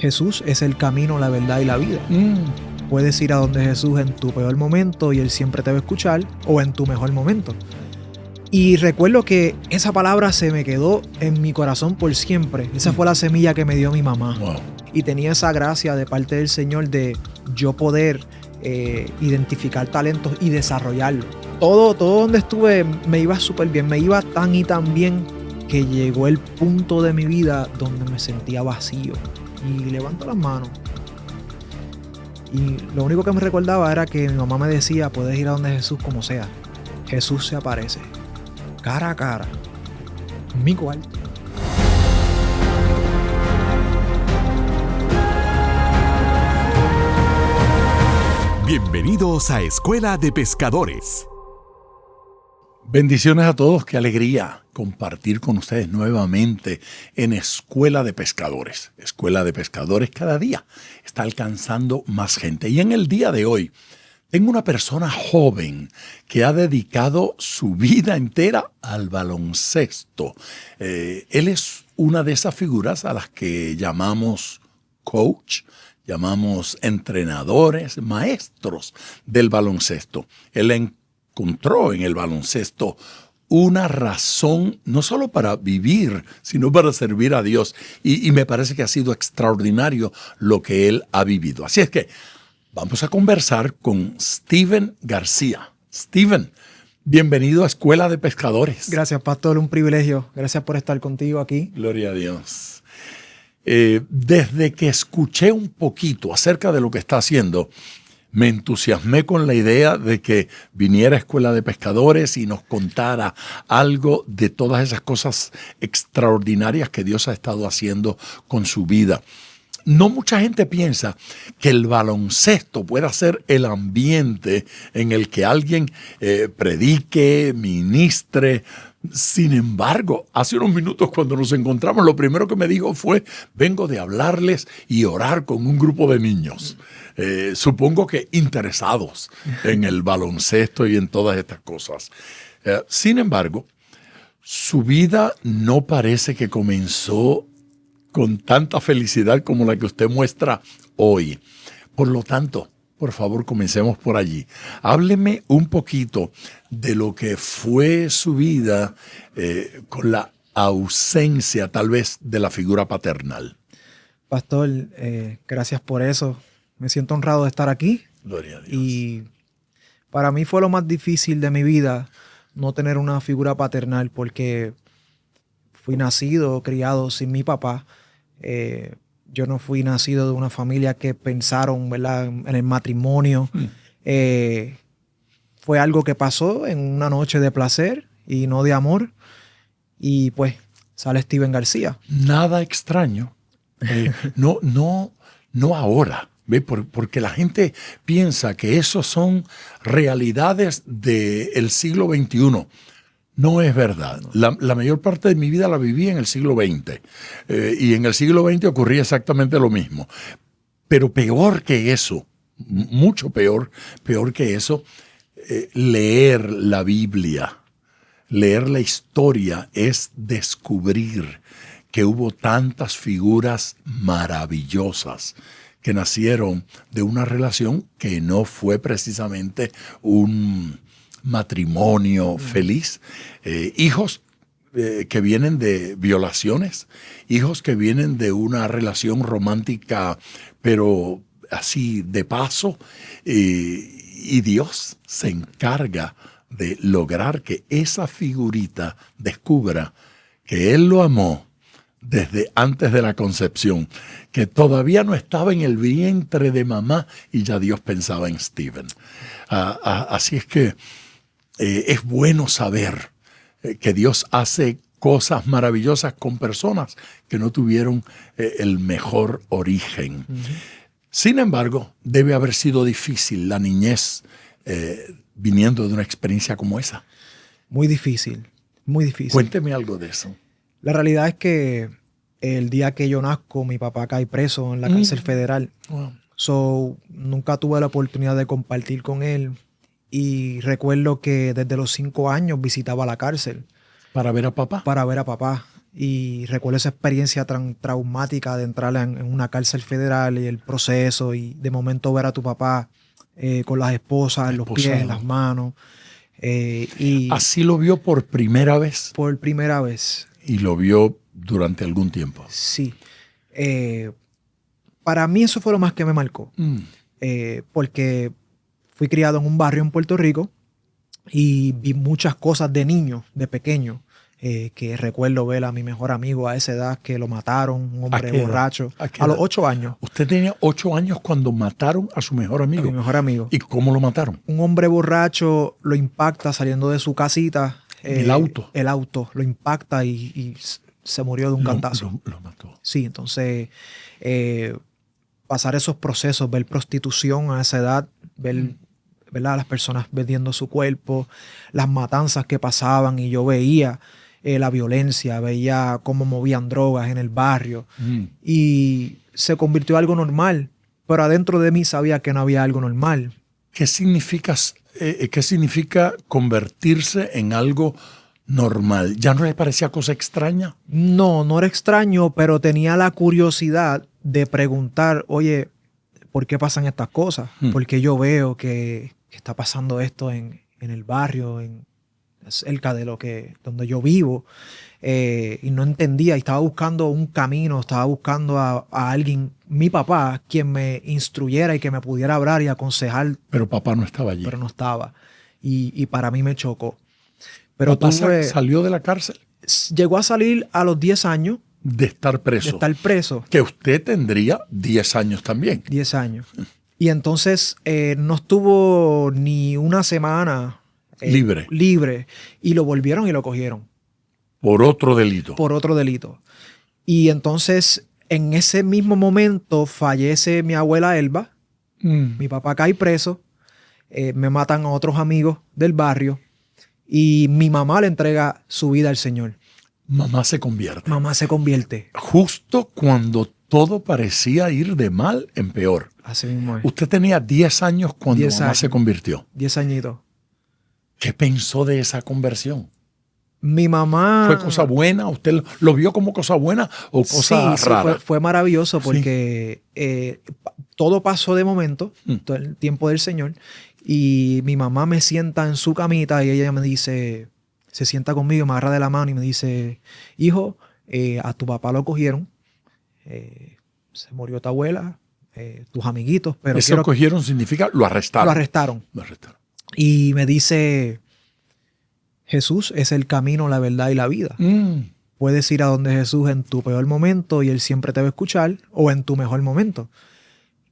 Jesús es el camino, la verdad y la vida. Puedes ir a donde Jesús en tu peor momento y Él siempre te va a escuchar, o en tu mejor momento. Y recuerdo que esa palabra se me quedó en mi corazón por siempre. Esa fue la semilla que me dio mi mamá. Wow. Y tenía esa gracia de parte del Señor de yo poder identificar talentos y desarrollarlos. Todo donde estuve me iba súper bien, me iba tan y tan bien que llegó el punto de mi vida donde me sentía vacío. Y levanto las manos. Y lo único que me recordaba era que mi mamá me decía, puedes ir a donde Jesús como sea. Jesús se aparece, cara a cara, en mi cuarto. Bienvenidos a Escuela de Pescadores. Bendiciones a todos, qué alegría compartir con ustedes nuevamente en Escuela de Pescadores. Escuela de Pescadores cada día está alcanzando más gente. Y en el día de hoy tengo una persona joven que ha dedicado su vida entera al baloncesto. Él es una de esas figuras a las que llamamos coach, llamamos entrenadores, maestros del baloncesto. Él encontró en el baloncesto una razón no solo para vivir, sino para servir a Dios. Y me parece que ha sido extraordinario lo que él ha vivido. Así es que vamos a conversar con Steven García. Steven, bienvenido a Escuela de Pescadores. Gracias, pastor, un privilegio. Gracias por estar contigo aquí. Gloria a Dios. Desde que escuché un poquito acerca de lo que está haciendo, me entusiasmé con la idea de que viniera a Escuela de Pescadores y nos contara algo de todas esas cosas extraordinarias que Dios ha estado haciendo con su vida. No mucha gente piensa que el baloncesto pueda ser el ambiente en el que alguien predique, ministre. Sin embargo, hace unos minutos cuando nos encontramos, lo primero que me dijo fue, vengo de hablarles y orar con un grupo de niños. Supongo que interesados en el baloncesto y en todas estas cosas. Sin embargo, su vida no parece que comenzó con tanta felicidad como la que usted muestra hoy. Por lo tanto, por favor, comencemos por allí. Hábleme un poquito de lo que fue su vida con la ausencia, tal vez, de la figura paternal. Pastor, gracias por eso. Me siento honrado de estar aquí. Gloria a Dios. Y para mí fue lo más difícil de mi vida no tener una figura paternal porque fui nacido, criado sin mi papá. Yo no fui nacido de una familia que pensaron, ¿verdad?, en el matrimonio. Fue algo que pasó en una noche de placer y no de amor. Y pues sale Steven García. Nada extraño. No ahora. ¿Ve? Porque la gente piensa que esos son realidades del siglo XXI. No es verdad. La mayor parte de mi vida la viví en el siglo XX. Y en el siglo XX ocurría exactamente lo mismo. Pero peor que eso, mucho peor que eso, leer la Biblia, leer la historia es descubrir que hubo tantas figuras maravillosas que nacieron de una relación que no fue precisamente un matrimonio feliz, hijos que vienen de violaciones, hijos que vienen de una relación romántica, pero así de paso, y Dios se encarga de lograr que esa figurita descubra que Él lo amó desde antes de la concepción, que todavía no estaba en el vientre de mamá y ya Dios pensaba en Steven. Así es que es bueno saber que Dios hace cosas maravillosas con personas que no tuvieron el mejor origen. Sin embargo, debe haber sido difícil la niñez viniendo de una experiencia como esa. Muy difícil, muy difícil. Cuénteme algo de eso. La realidad es que el día que yo nazco, mi papá cae preso en la cárcel federal. Wow. So, nunca tuve la oportunidad de compartir con él. Y recuerdo que desde los 5 años visitaba la cárcel. ¿Para ver a papá? Para ver a papá. Y recuerdo esa experiencia traumática de entrar en una cárcel federal y el proceso y de momento ver a tu papá con las esposas en los pies, en las manos. Y Así lo vio por primera vez. por primera vez, Y lo vio durante algún tiempo. sí. Para mí eso fue lo más que me marcó. Porque fui criado en un barrio en Puerto Rico y vi muchas cosas de niño, de pequeño. Que recuerdo ver a mi mejor amigo a esa edad que lo mataron, un hombre qué edad? borracho, ¿A qué a los edad? 8 años. Usted tenía 8 años cuando mataron a su mejor A amigo. mi mejor amigo. ¿Y cómo lo mataron? Un hombre borracho lo impacta saliendo de su casita. El auto. El auto lo impacta y se murió de un cantazo. Lo mató. Sí, entonces pasar esos procesos, ver prostitución a esa edad, ver, ¿verdad?, las personas vendiendo su cuerpo, las matanzas que pasaban y yo veía la violencia, veía cómo movían drogas en el barrio y se convirtió en algo normal, pero adentro de mí sabía que no había algo normal. ¿Qué significa convertirse en algo normal? ¿Ya no le parecía cosa extraña? No era extraño, pero tenía la curiosidad de preguntar, oye, ¿por qué pasan estas cosas? ¿Por qué yo veo que está pasando esto en el barrio, cerca de donde yo vivo? Y no entendía, y estaba buscando un camino, estaba buscando a alguien, mi papá, quien me instruyera y que me pudiera hablar y aconsejar, Pero papá no estaba allí. pero no estaba. Y para mí me chocó. Pero Papá salió de la cárcel llegó a salir a los 10 años de estar preso. de estar preso. Que usted tendría 10 años también. 10 años. Y entonces no estuvo ni una semana libre y lo volvieron y lo cogieron Por otro delito. por otro delito. Y entonces en ese mismo momento fallece mi abuela Elba, mi papá cae preso, me matan a otros amigos del barrio y mi mamá le entrega su vida al Señor. Mamá se convierte. Mamá se convierte. Justo cuando todo parecía ir de mal en peor. Así mismo es. Usted tenía 10 años cuando 10 mamá años. se convirtió. 10 añitos. ¿Qué pensó de esa conversión? Mi mamá... ¿Fue cosa buena? ¿Usted lo vio como cosa buena o cosa Sí, rara? fue maravilloso porque todo pasó de momento, todo el tiempo del Señor, y mi mamá me sienta en su camita y ella me dice, se sienta conmigo, me agarra de la mano y me dice, hijo, a tu papá lo cogieron, se murió tu abuela, tus amiguitos, pero Eso cogieron significa lo arrestaron. Lo arrestaron. Lo arrestaron. Y me dice, Jesús es el camino, la verdad y la vida. Puedes ir a donde Jesús en tu peor momento y Él siempre te va a escuchar, o en tu mejor momento.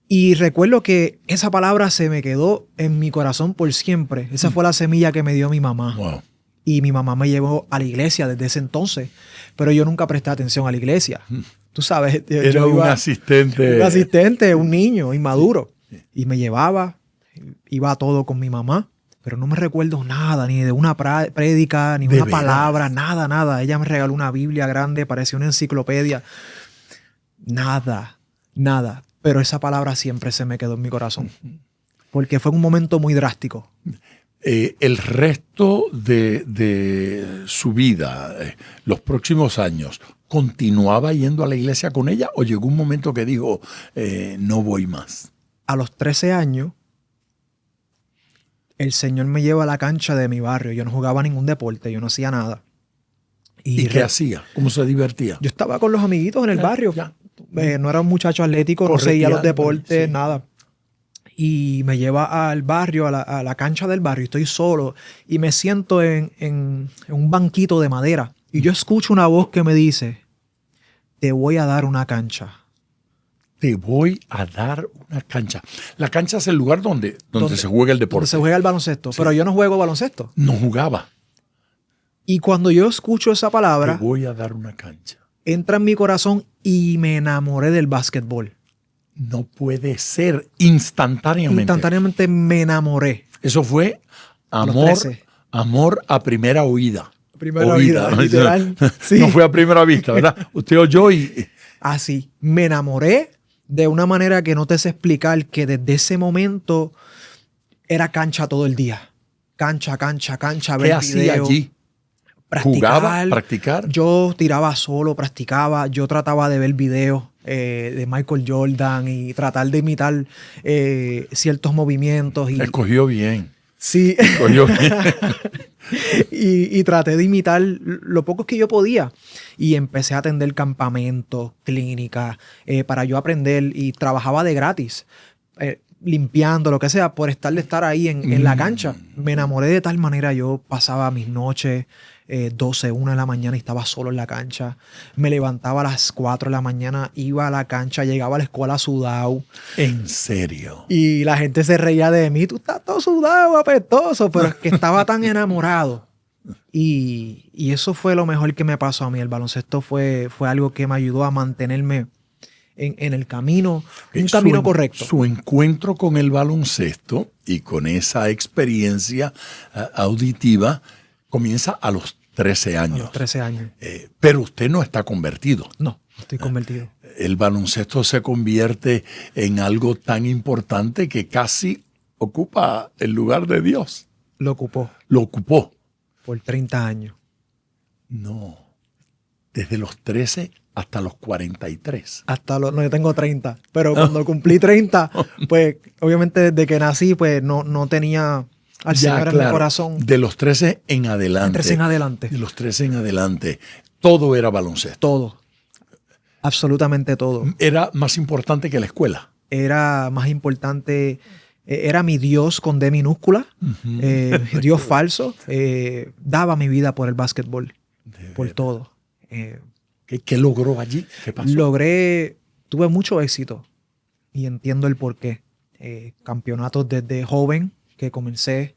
Y recuerdo que esa palabra se me quedó en mi corazón por siempre. Esa fue la semilla que me dio mi mamá. Wow. Y mi mamá me llevó a la iglesia desde ese entonces, pero yo nunca presté atención a la iglesia. Tú sabes, Era un asistente. Un asistente, un niño inmaduro. Y me llevaba, iba a todo con mi mamá, pero no me recuerdo nada, ni de una prédica, ni una palabra, nada. Ella me regaló una Biblia grande, parecía una enciclopedia. Nada. Pero esa palabra siempre se me quedó en mi corazón, porque fue un momento muy drástico. El resto de su vida, los próximos años, ¿continuaba yendo a la iglesia con ella o llegó un momento que dijo, no voy más? A los 13 años, el Señor me lleva a la cancha de mi barrio. Yo no jugaba ningún deporte, yo no hacía nada. ¿Y qué hacía? ¿Cómo se divertía? Yo estaba con los amiguitos en el barrio. No era un muchacho atlético, no seguía los deportes, nada. Y me lleva al barrio, a la cancha del barrio. Estoy solo y me siento en un banquito de madera. Y yo escucho una voz que me dice, te voy a dar una cancha. Te voy a dar una cancha. La cancha es el lugar donde se juega el deporte. Donde se juega el baloncesto. Sí. Pero yo no juego baloncesto. No jugaba. Y cuando yo escucho esa palabra, te voy a dar una cancha, entra en mi corazón y me enamoré del básquetbol. No puede ser. Instantáneamente. Instantáneamente me enamoré. Eso fue amor a primera oída. Primera oída, literal. Sí. No fue a primera vista, ¿verdad? Usted oyó y... Así. Me enamoré de una manera que no te sé explicar, que desde ese momento era cancha todo el día. Cancha. ¿Qué hacía allí? ¿Jugaba? ¿Practicar? Yo tiraba solo, practicaba. Yo trataba de ver videos de Michael Jordan y tratar de imitar ciertos movimientos. Escogió bien. Sí. Escogió bien. y traté de imitar lo poco que yo podía. Y empecé a atender campamentos, clínicas, para yo aprender. Y trabajaba de gratis, limpiando, lo que sea, por estar ahí en la cancha. Me enamoré de tal manera. Yo pasaba mis noches 12, 1 de la mañana y estaba solo en la cancha. Me levantaba a las 4 de la mañana, iba a la cancha, llegaba a la escuela sudado. ¿En serio? Y la gente se reía de mí. Tú estás todo sudado, apestoso. Pero es que estaba tan enamorado. Y eso fue lo mejor que me pasó a mí. El baloncesto fue algo que me ayudó a mantenerme en el camino, un camino correcto. Su encuentro con el baloncesto y con esa experiencia auditiva comienza a los 13 años. A los 13 años. Pero usted no está convertido. No estoy convertido. El baloncesto se convierte en algo tan importante que casi ocupa el lugar de Dios. Lo ocupó. Lo ocupó. Por 30 años. No. Desde los 13 hasta los 43. No, yo tengo 30. Pero cuando cumplí 30, pues obviamente desde que nací, pues no tenía al Señor en mi corazón. De los 13 en adelante. De los 13 en adelante. Todo era baloncesto. Todo. Absolutamente todo. Era más importante que la escuela. Era más importante. Era mi Dios con D minúscula. Dios falso. Daba mi vida por el básquetbol. Por todo. ¿Qué logró allí? ¿Qué pasó? Tuve mucho éxito y entiendo el porqué. Campeonatos desde joven que comencé,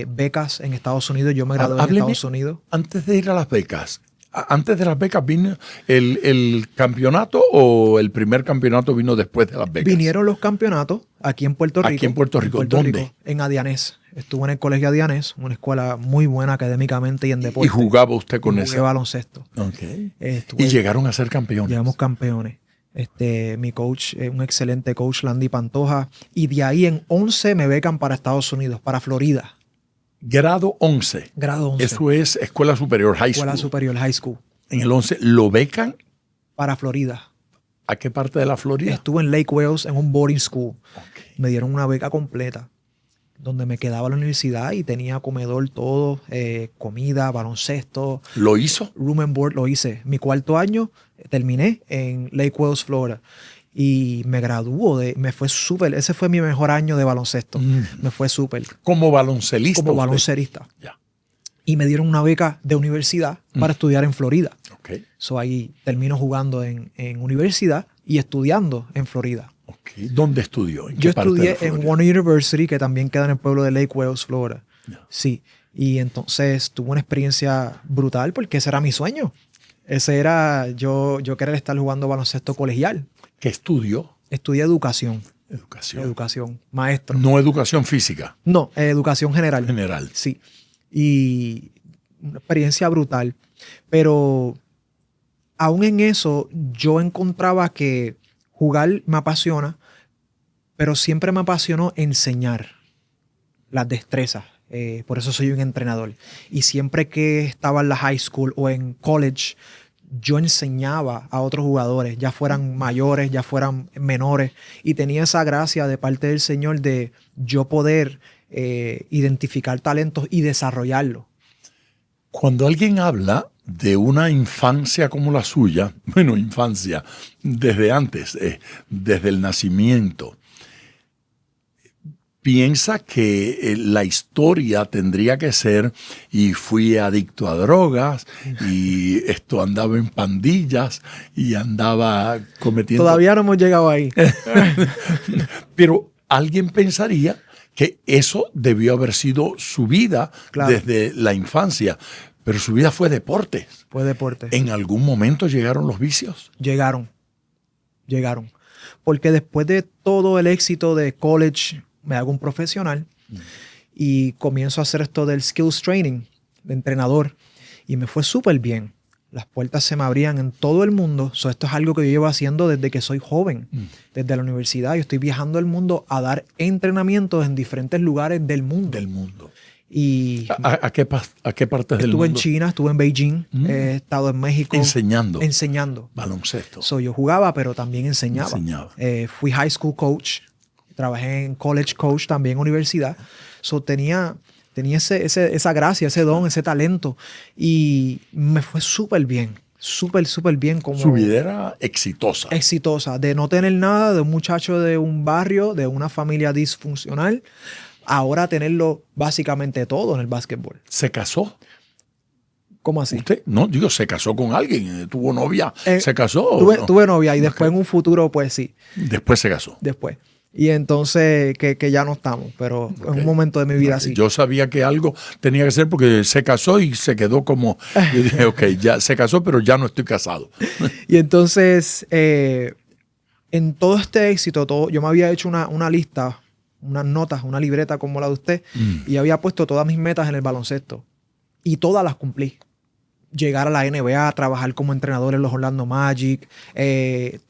becas en Estados Unidos. Yo me gradué en Estados Unidos. Antes de ir a las becas, ¿antes de las becas vino el campeonato o el primer campeonato vino después de las becas? Vinieron los campeonatos aquí en Puerto Rico. ¿Aquí en Puerto Rico? ¿Dónde? En Adianés. Estuve en el colegio Adianés, una escuela muy buena académicamente y en deporte. ¿Y jugaba usted con eso? Jugué baloncesto. Okay. Y llegaron a ser campeones. Llegamos campeones. Mi coach, un excelente coach, Landy Pantoja. Y de ahí en 11 me becan para Estados Unidos, para Florida. Grado 11. Grado 11. Eso es Escuela Superior High School. Escuela Superior High School. En el 11, ¿lo becan? Para Florida. ¿A qué parte de la Florida? Estuve en Lake Wales en un boarding school. Okay. Me dieron una beca completa, donde me quedaba a la universidad y tenía comedor todo, comida, baloncesto. ¿Lo hizo? Room and board lo hice. Mi cuarto año terminé en Lake Wales, Florida. Y me graduó, me fue súper. Ese fue mi mejor año de baloncesto. Me fue súper. ¿Como baloncelista? Como baloncerista. Ya. Y me dieron una beca de universidad para estudiar en Florida. Okay. So ahí termino jugando en universidad y estudiando en Florida. Okay. ¿Dónde estudió? Yo estudié en Warner University, que también queda en el pueblo de Lake Wales, Florida. Yeah. Sí. Y entonces tuve una experiencia brutal porque ese era mi sueño. Ese era yo querer estar jugando baloncesto colegial. ¿Qué estudió? Estudié educación. Educación. Maestro. No educación física. No, educación general. General. Sí. Y una experiencia brutal. Pero aún en eso yo encontraba que jugar me apasiona, pero siempre me apasionó enseñar las destrezas. Por eso soy un entrenador. Y siempre que estaba en la high school o en college, yo enseñaba a otros jugadores, ya fueran mayores, ya fueran menores, y tenía esa gracia de parte del Señor de yo poder identificar talentos y desarrollarlos. Cuando alguien habla de una infancia como la suya, bueno, infancia desde antes, desde el nacimiento, piensa que la historia tendría que ser y fui adicto a drogas y esto andaba en pandillas y andaba cometiendo... Todavía no hemos llegado ahí. Pero alguien pensaría que eso debió haber sido su vida desde la infancia. Pero su vida fue deporte. Fue deporte. ¿En algún momento llegaron los vicios? Llegaron. Porque después de todo el éxito de college, me hago un profesional y comienzo a hacer esto del skills training, de entrenador. Y me fue súper bien. Las puertas se me abrían en todo el mundo. Esto es algo que yo llevo haciendo desde que soy joven. Desde la universidad. Yo estoy viajando el mundo a dar entrenamientos en diferentes lugares del mundo. Y ¿A qué partes del estuve en mundo? China, estuve en Beijing, he estado en México. Enseñando. Baloncesto. Yo jugaba, pero también enseñaba. Fui high school coach, trabajé en college coach, también en universidad. Tenía esa gracia, ese don, ese talento. Y me fue súper bien. Súper bien. Su vida era exitosa. Exitosa. De no tener nada, de un muchacho de un barrio, de una familia disfuncional, ahora tenerlo básicamente todo en el básquetbol. ¿Se casó? ¿Cómo así? ¿Usted? No, digo, se casó con alguien, tuvo novia, ¿se casó? Tuve novia y después en un futuro, pues sí. Después se casó. Después. Y entonces, que ya no estamos, pero en un momento de mi vida sí. Yo sabía que algo tenía que ser porque se casó y se quedó como, yo dije, ok, ya se casó, pero ya no estoy casado. Y entonces, en todo este éxito, yo me había hecho una lista, unas notas, una libreta como la de usted, y había puesto todas mis metas en el baloncesto. Y todas las cumplí. Llegar a la NBA, trabajar como entrenador en los Orlando Magic,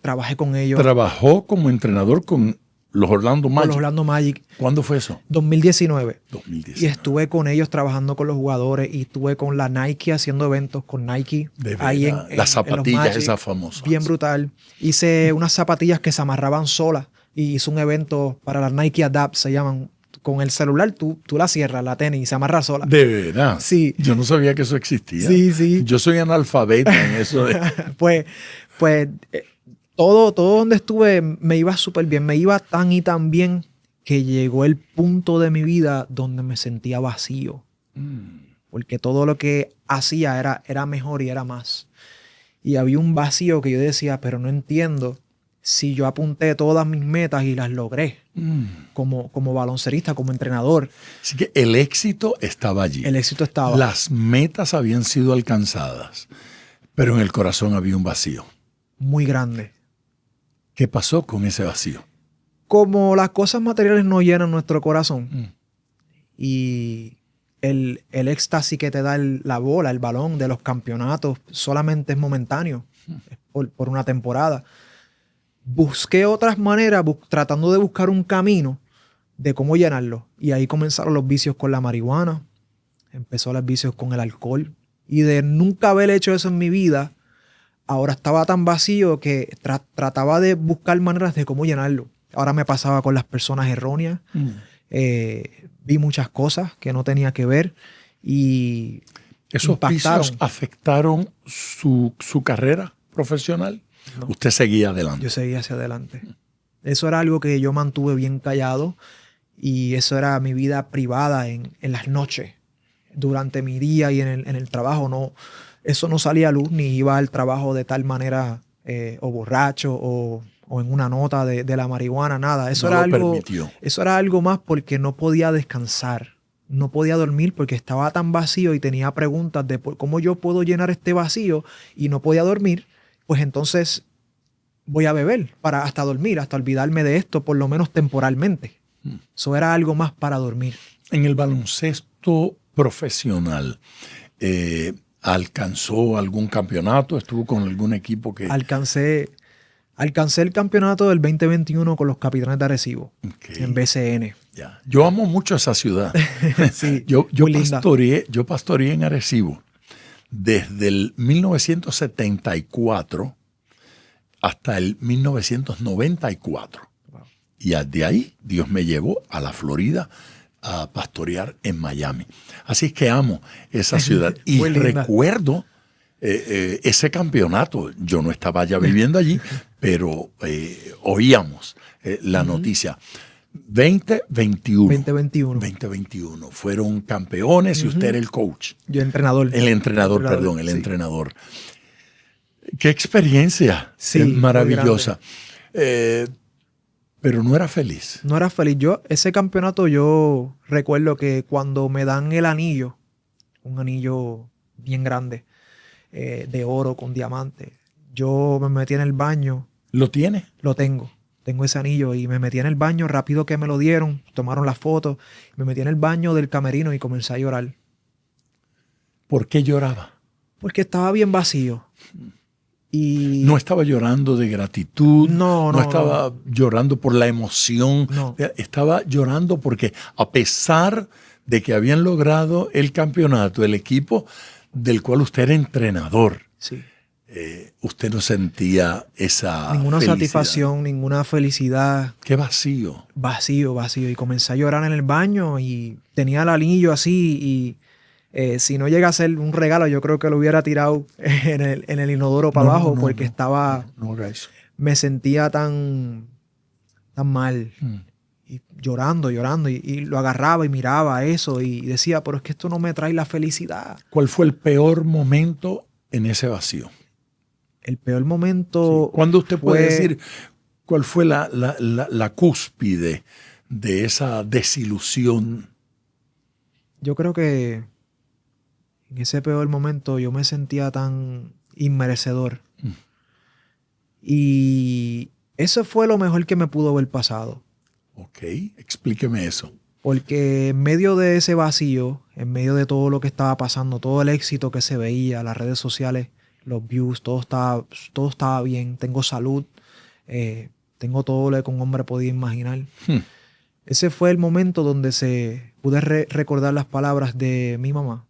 trabajé con ellos. ¿Trabajó como entrenador con los Orlando Magic? Con los Orlando Magic. ¿Cuándo fue eso? 2019. 2019. Y estuve con ellos trabajando con los jugadores y estuve con la Nike haciendo eventos con Nike. De ahí verdad, las zapatillas esas famosas. Bien brutal. Hice unas zapatillas que se amarraban solas y hice un evento para las Nike Adapt, se llaman. Con el celular tú la cierras, la tenis, y se amarra sola. ¿De verdad? Sí. Yo no sabía que eso existía. Sí. Yo soy analfabeta en eso. Pues todo donde estuve me iba súper bien. Me iba tan y tan bien que llegó el punto de mi vida donde me sentía vacío. Porque todo lo que hacía era mejor y era más. Y había un vacío que yo decía, pero no entiendo si yo apunté todas mis metas y las logré como baloncerista, como entrenador. Así que el éxito estaba allí. El éxito estaba. Las metas habían sido alcanzadas, pero en el corazón había un vacío. Muy grande. ¿Qué pasó con ese vacío? Como las cosas materiales no llenan nuestro corazón y el éxtasis que te da la bola, el balón de los campeonatos solamente es momentáneo, es por una temporada. Busqué otras maneras, tratando de buscar un camino de cómo llenarlo. Y ahí comenzaron los vicios con la marihuana, empezó los vicios con el alcohol. Y de nunca haber hecho eso en mi vida, ahora estaba tan vacío que trataba de buscar maneras de cómo llenarlo. Ahora me pasaba con las personas erróneas. Vi muchas cosas que no tenía que ver y ¿esos vicios afectaron su carrera profesional? No. ¿Usted seguía adelante? Yo seguía hacia adelante. Eso era algo que yo mantuve bien callado y eso era mi vida privada en las noches. Durante mi día y en el trabajo eso no salía a luz ni iba al trabajo de tal manera o borracho o en una nota de la marihuana, nada. Eso era algo más porque no podía descansar. No podía dormir porque estaba tan vacío y tenía preguntas de cómo yo puedo llenar este vacío y no podía dormir. Pues entonces voy a beber hasta dormir, hasta olvidarme de esto, por lo menos temporalmente. Eso era algo más para dormir. En el baloncesto profesional, ¿alcanzó algún campeonato? ¿Estuvo con algún equipo que...? Alcancé el campeonato del 2021 con los Capitanes de Arecibo, en BCN. Ya. Yo amo mucho esa ciudad. Sí, yo pastoreé en Arecibo desde el 1974 hasta el 1994. Wow. Y de ahí Dios me llevó a la Florida a pastorear en Miami. Así es que amo esa ciudad. Y recuerdo ese campeonato. Yo no estaba ya viviendo allí, pero oíamos la noticia. 2021 fueron campeones y usted era el coach. Yo entrenador. El entrenador. Qué experiencia maravillosa. Pero no era feliz. No era feliz. Ese campeonato yo recuerdo que cuando me dan el anillo, un anillo bien grande, de oro con diamante, yo me metí en el baño. ¿Lo tiene? Lo tengo. Tengo ese anillo y me metí en el baño rápido que me lo dieron, tomaron las fotos, me metí en el baño del camerino y comencé a llorar. ¿Por qué lloraba? Porque estaba bien vacío. Y no estaba llorando de gratitud, no estaba llorando por la emoción, estaba llorando porque a pesar de que habían logrado el campeonato, el equipo del cual usted era entrenador. Sí. Usted no sentía esa Ninguna felicidad. satisfacción, ninguna felicidad. Qué vacío. Vacío. Y comencé a llorar en el baño y tenía el anillo así y si no llega a ser un regalo, yo creo que lo hubiera tirado en el inodoro para abajo porque estaba... No haga eso. Me sentía tan mal. Y llorando y lo agarraba y miraba eso y decía, pero es que esto no me trae la felicidad. ¿Cuál fue el peor momento en ese vacío? El peor momento... Sí. ¿Cuándo usted puede decir cuál fue la cúspide de esa desilusión? Yo creo que en ese peor momento yo me sentía tan inmerecedor. Y eso fue lo mejor que me pudo haber pasado. Ok, explíqueme eso. Porque en medio de ese vacío, en medio de todo lo que estaba pasando, todo el éxito que se veía, las redes sociales, los views, todo estaba bien. Tengo salud, tengo todo lo que un hombre podía imaginar. Ese fue el momento donde pude recordar las palabras de mi mamá,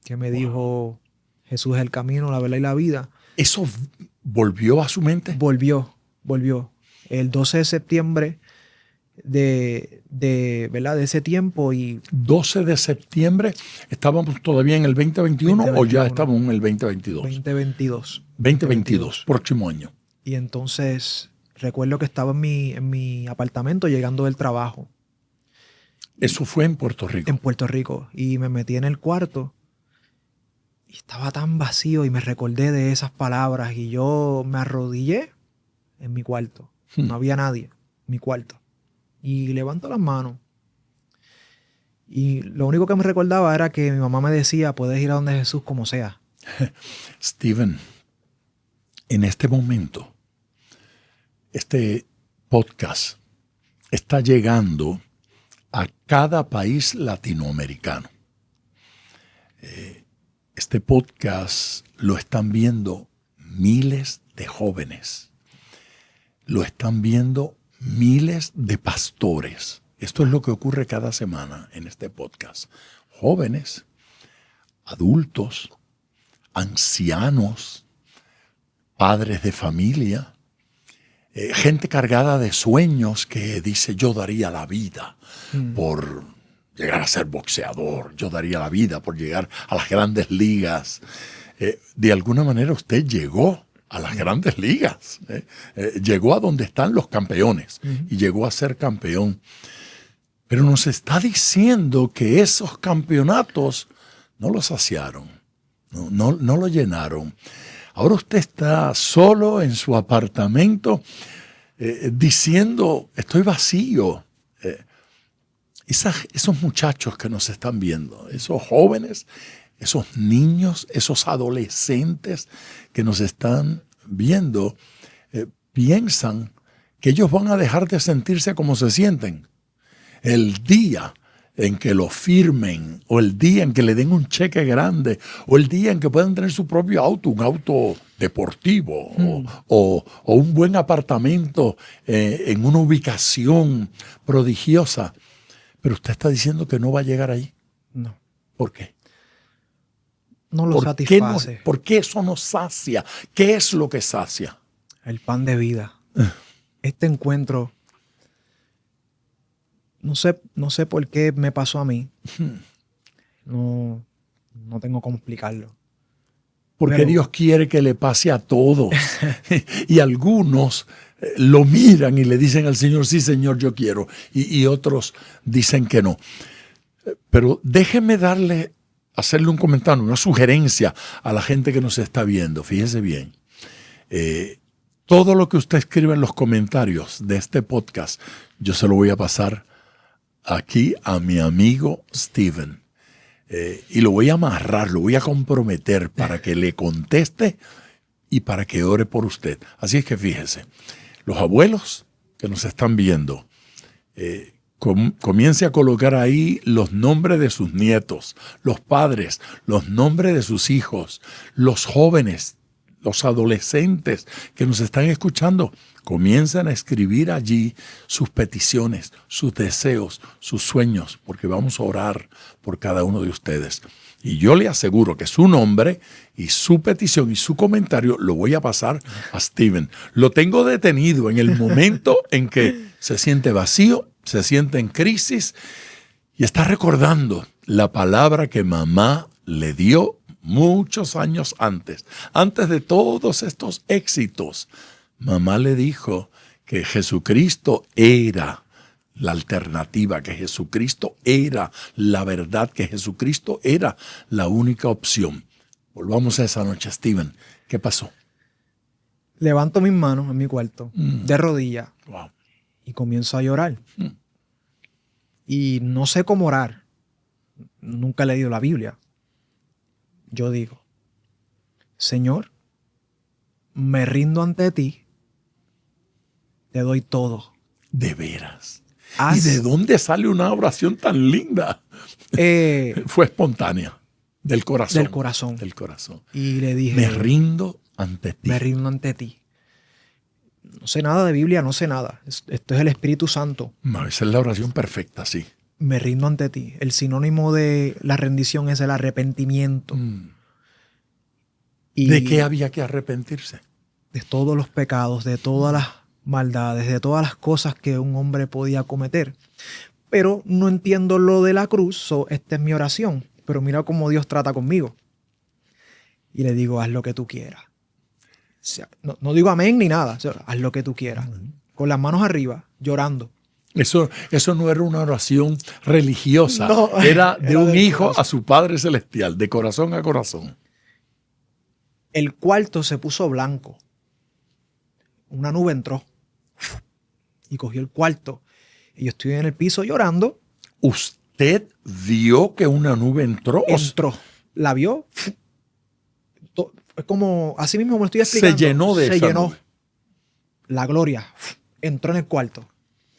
que me dijo, Jesús es el camino, la verdad y la vida. ¿Eso volvió a su mente? Volvió. El 12 de septiembre ¿verdad? De ese tiempo. Y 12 de septiembre, ¿estábamos todavía en el 2021 o ya estamos en el 2022? 2022, próximo año. Y entonces recuerdo que estaba en mi apartamento llegando del trabajo. Eso fue en Puerto Rico. En Puerto Rico. Y me metí en el cuarto y estaba tan vacío y me recordé de esas palabras y yo me arrodillé en mi cuarto. No había nadie en mi cuarto. Y levanto las manos. Y lo único que me recordaba era que mi mamá me decía, puedes ir a donde Jesús como sea. Steven, en este momento, este podcast está llegando a cada país latinoamericano. Este podcast lo están viendo miles de jóvenes. Lo están viendo miles de pastores. Esto es lo que ocurre cada semana en este podcast. Jóvenes, adultos, ancianos, padres de familia, gente cargada de sueños que dice yo daría la vida por llegar a ser boxeador, yo daría la vida por llegar a las grandes ligas. De alguna manera usted llegó a las grandes ligas, llegó a donde están los campeones y llegó a ser campeón. Pero nos está diciendo que esos campeonatos no los saciaron, no lo llenaron. Ahora usted está solo en su apartamento diciendo, estoy vacío. Esos muchachos que nos están viendo, esos jóvenes, esos niños, esos adolescentes que nos están viendo, piensan que ellos van a dejar de sentirse como se sienten. El día en que lo firmen, o el día en que le den un cheque grande, o el día en que puedan tener su propio auto, un auto deportivo, o un buen apartamento en una ubicación prodigiosa. Pero usted está diciendo que no va a llegar ahí. No. ¿Por qué? No lo satisface. ¿Por qué eso nos sacia? ¿Qué es lo que sacia? El pan de vida. Este encuentro, no sé por qué me pasó a mí. No tengo cómo explicarlo. Porque Dios quiere que le pase a todos. Y algunos lo miran y le dicen al Señor, sí, Señor, yo quiero. Y otros dicen que no. Pero déjeme hacerle un comentario, una sugerencia a la gente que nos está viendo. Fíjese bien. Todo lo que usted escribe en los comentarios de este podcast, yo se lo voy a pasar aquí a mi amigo Steven. Y lo voy a amarrar, lo voy a comprometer para que le conteste y para que ore por usted. Así es que fíjese, los abuelos que nos están viendo, comience a colocar ahí los nombres de sus nietos, los padres, los nombres de sus hijos, los jóvenes, los adolescentes que nos están escuchando, comiencen a escribir allí sus peticiones, sus deseos, sus sueños, porque vamos a orar por cada uno de ustedes. Y yo le aseguro que su nombre y su petición y su comentario lo voy a pasar a Steven. Lo tengo detenido en el momento en que se siente vacío, se siente en crisis y está recordando la palabra que mamá le dio muchos años antes de todos estos éxitos. Mamá le dijo que Jesucristo era la alternativa, que Jesucristo era la verdad, que Jesucristo era la única opción. Volvamos a esa noche, Steven. ¿Qué pasó? Levanto mis manos en mi cuarto, de rodillas, Wow. y comienzo a llorar. Y no sé cómo orar. Nunca he leído la Biblia. Yo digo, Señor, me rindo ante ti, te doy todo. De veras. Haz- ¿Y de dónde sale una oración tan linda? Fue espontánea, del corazón. Del corazón. Del corazón. Y le dije, Me rindo ante ti. me rindo ante ti. No sé nada de Biblia, no sé nada. Esto es el Espíritu Santo. No, esa es la oración perfecta, sí. Me rindo ante ti. El sinónimo de la rendición es el arrepentimiento. Y ¿De qué había que arrepentirse? de todos los pecados, de todas las maldades, de todas las cosas que un hombre podía cometer. Pero no entiendo lo de la cruz, esta es mi oración. Pero mira cómo Dios trata conmigo. Y le digo, haz lo que tú quieras. O sea, no digo amén ni nada. O sea, haz lo que tú quieras. Con las manos arriba, llorando. Eso no era una oración religiosa. No, era de era un del hijo corazón. a su Padre Celestial, de corazón a corazón. El cuarto se puso blanco. Una nube entró y cogió el cuarto. Y yo estoy en el piso llorando. ¿Usted vio que una nube entró? Entró. La vio. Es como, así mismo me lo estoy explicando. Se llenó de Se esa llenó. nube. La gloria entró en el cuarto.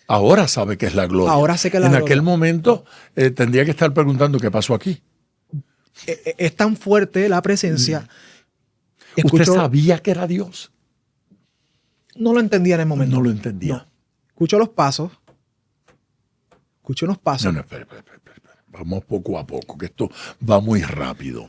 Ahora sabe que es la gloria. Ahora sé que es la en gloria. aquel momento tendría que estar preguntando qué pasó aquí. Es tan fuerte la presencia. ¿Usted sabía que era Dios? No lo entendía en el momento. No lo entendía. No. Escucho los pasos. Escucho unos pasos. No, espera. Vamos poco a poco, que esto va muy rápido.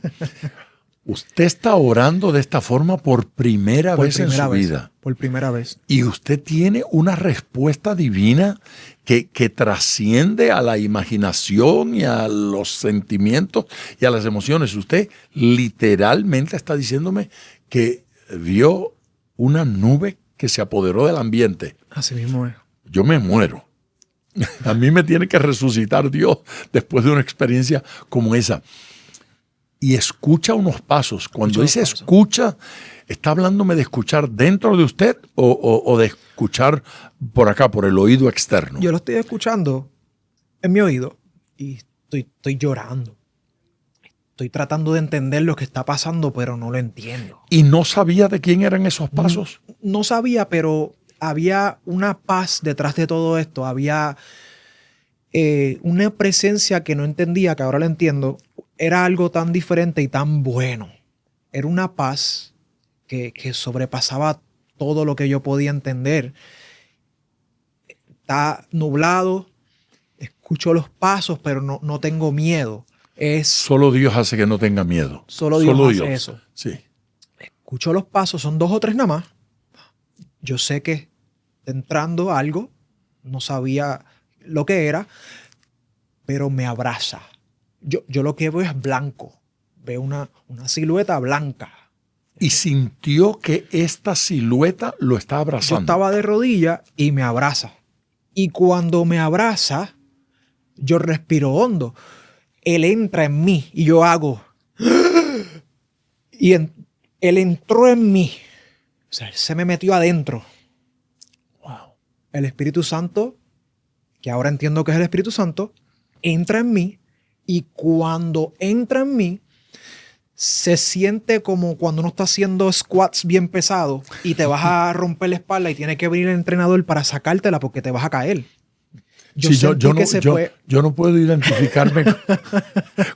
Usted está orando de esta forma por primera vez en su vida. Por primera vez. Y usted tiene una respuesta divina que trasciende a la imaginación y a los sentimientos y a las emociones. Usted literalmente está diciéndome que vio una nube que se apoderó del ambiente. Así mismo es. Yo me muero. A mí me tiene que resucitar Dios después de una experiencia como esa. Y escucha unos pasos. Cuando Escucha dice unos pasos. escucha, ¿está hablándome de escuchar dentro de usted o de escuchar por acá, por el oído externo? Yo lo estoy escuchando en mi oído y estoy llorando. Estoy tratando de entender lo que está pasando, pero no lo entiendo. ¿Y no sabía de quién eran esos pasos? No sabía, pero había una paz detrás de todo esto. Había una presencia que no entendía, que ahora la entiendo. Era algo tan diferente y tan bueno. Era una paz que sobrepasaba todo lo que yo podía entender. Está nublado, escucho los pasos, pero no tengo miedo. Solo Dios hace que no tenga miedo. Solo Dios hace eso. Sí. Escucho los pasos, son 2 o 3 nada más. Yo sé que está entrando algo, no sabía lo que era, pero me abraza. Yo lo que veo es blanco. Veo una silueta blanca. Y sintió que esta silueta lo está Yo abrazando. estaba de rodillas y me abraza. Y cuando me abraza, yo respiro hondo. Él entra en mí y yo hago. Y él entró en mí. O sea, él se me metió adentro. Wow. El Espíritu Santo, que ahora entiendo que es el Espíritu Santo, entra en mí. Y cuando entra en mí, se siente como cuando uno está haciendo squats bien pesados y te vas a romper la espalda y tiene que venir el entrenador para sacártela porque te vas a caer. Sí, sentí que se fue. yo no puedo identificarme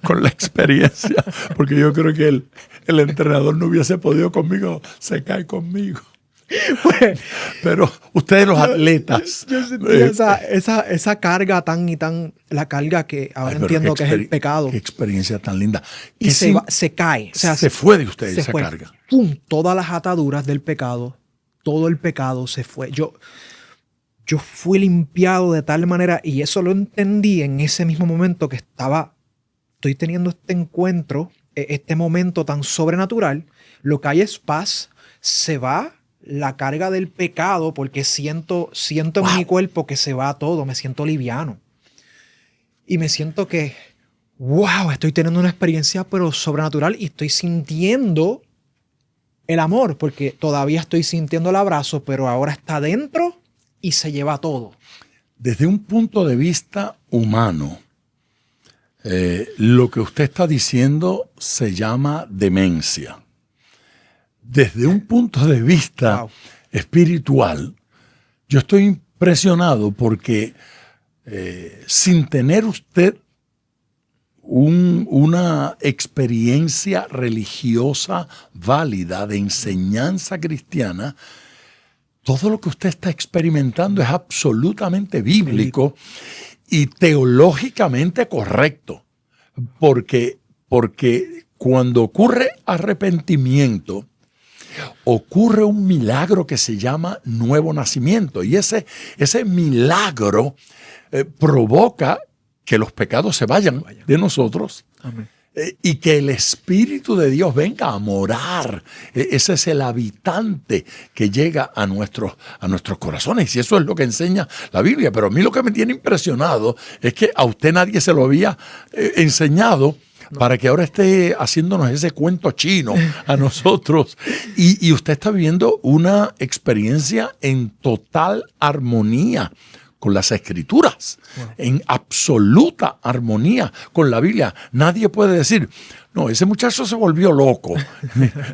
con la experiencia, porque yo creo que el entrenador no hubiese podido conmigo, se cae conmigo. Pues, Pero ustedes los atletas. yo sentí esa carga la carga que ahora Ay, pero entiendo que es el pecado. Qué experiencia tan linda. Y se cae. O sea, se fue de usted se esa fue. carga. ¡Pum! Todas las ataduras del pecado, todo el pecado se fue. Yo fui limpiado de tal manera, y eso lo entendí en ese mismo momento que estoy teniendo este encuentro, este momento tan sobrenatural. Lo que hay es paz, se va la carga del pecado, porque siento en mi cuerpo que se va todo, me siento liviano. Y me siento que, wow, estoy teniendo una experiencia pero sobrenatural, y estoy sintiendo el amor, porque todavía estoy sintiendo el abrazo, pero ahora está dentro y se lleva todo. Desde un punto de vista humano, lo que usted está diciendo se llama demencia. Desde un punto de vista espiritual, yo estoy impresionado porque sin tener usted una experiencia religiosa válida de enseñanza cristiana, todo lo que usted está experimentando es absolutamente bíblico y teológicamente correcto. Porque cuando ocurre arrepentimiento, ocurre un milagro que se llama nuevo nacimiento. Y ese milagro provoca que los pecados se vayan de nosotros. Amén. Y que el Espíritu de Dios venga a morar. Ese es el habitante que llega a nuestros corazones. Y eso es lo que enseña la Biblia. Pero a mí lo que me tiene impresionado es que a usted nadie se lo había enseñado para que ahora esté haciéndonos ese cuento chino a nosotros. Y usted está viviendo una experiencia en total armonía con las Escrituras, en absoluta armonía con la Biblia. Nadie puede decir, no, ese muchacho se volvió loco.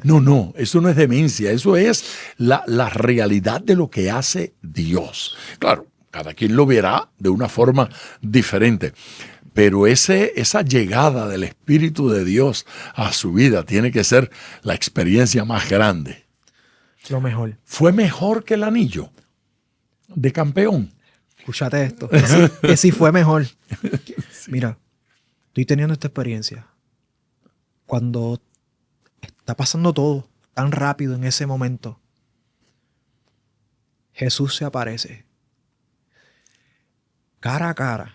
No, eso no es demencia, eso es la realidad de lo que hace Dios. Claro, cada quien lo verá de una forma diferente. Pero esa llegada del Espíritu de Dios a su vida tiene que ser la experiencia más grande. Lo mejor. ¿Fue mejor que el anillo de campeón? Escúchate esto. Que sí fue mejor. Sí. Mira, estoy teniendo esta experiencia. Cuando está pasando todo tan rápido en ese momento, Jesús se aparece cara a cara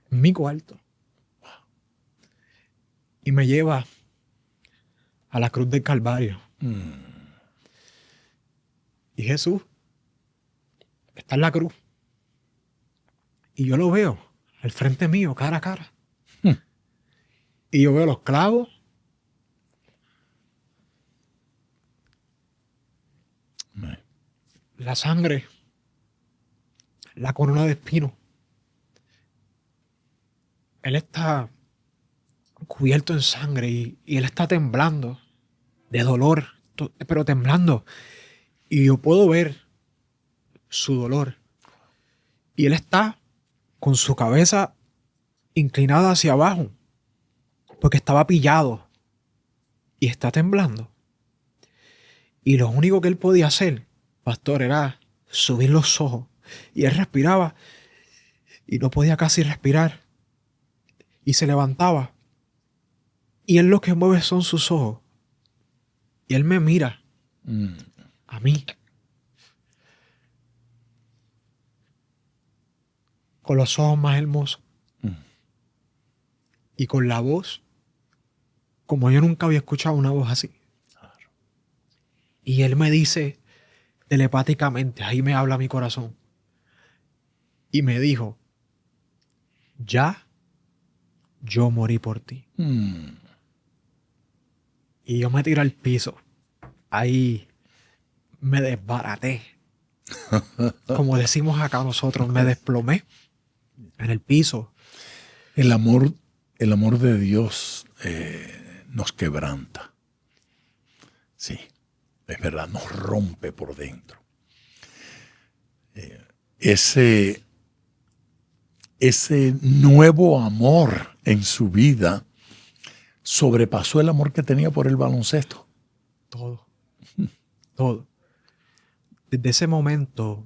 en mi cuarto y me lleva a la cruz del Calvario. Y Jesús está en la cruz. Y yo lo veo al frente mío, cara a cara. Y yo veo los clavos. La sangre. La corona de espinos. Él está cubierto en sangre y él está temblando de dolor, pero temblando. Y yo puedo ver su dolor. Y él está con su cabeza inclinada hacia abajo, porque estaba pillado y está temblando. Y lo único que él podía hacer, pastor, era subir los ojos. Y él respiraba y no podía casi respirar. Y se levantaba. Y él lo que mueve son sus ojos. Y él me mira. A mí. Con los ojos más hermosos. Y con la voz como yo nunca había escuchado una voz así. Claro. Y él me dice telepáticamente, ahí me habla mi corazón. Y me dijo, ya yo morí por ti. Y yo me tiré al piso. Ahí me desbaraté. Como decimos acá nosotros, me desplomé en el piso. El amor de Dios nos quebranta. Sí, es verdad, nos rompe por dentro. ese nuevo amor en su vida sobrepasó el amor que tenía por el baloncesto. Todo. Todo. Desde ese momento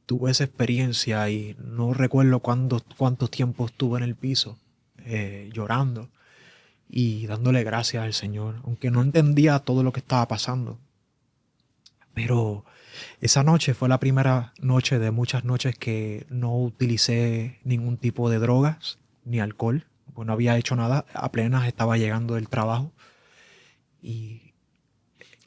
tuve esa experiencia y no recuerdo cuánto tiempo estuve en el piso llorando y dándole gracias al Señor, aunque no entendía todo lo que estaba pasando. Pero esa noche fue la primera noche de muchas noches que no utilicé ningún tipo de drogas ni alcohol, pues no había hecho nada, apenas estaba llegando del trabajo. Y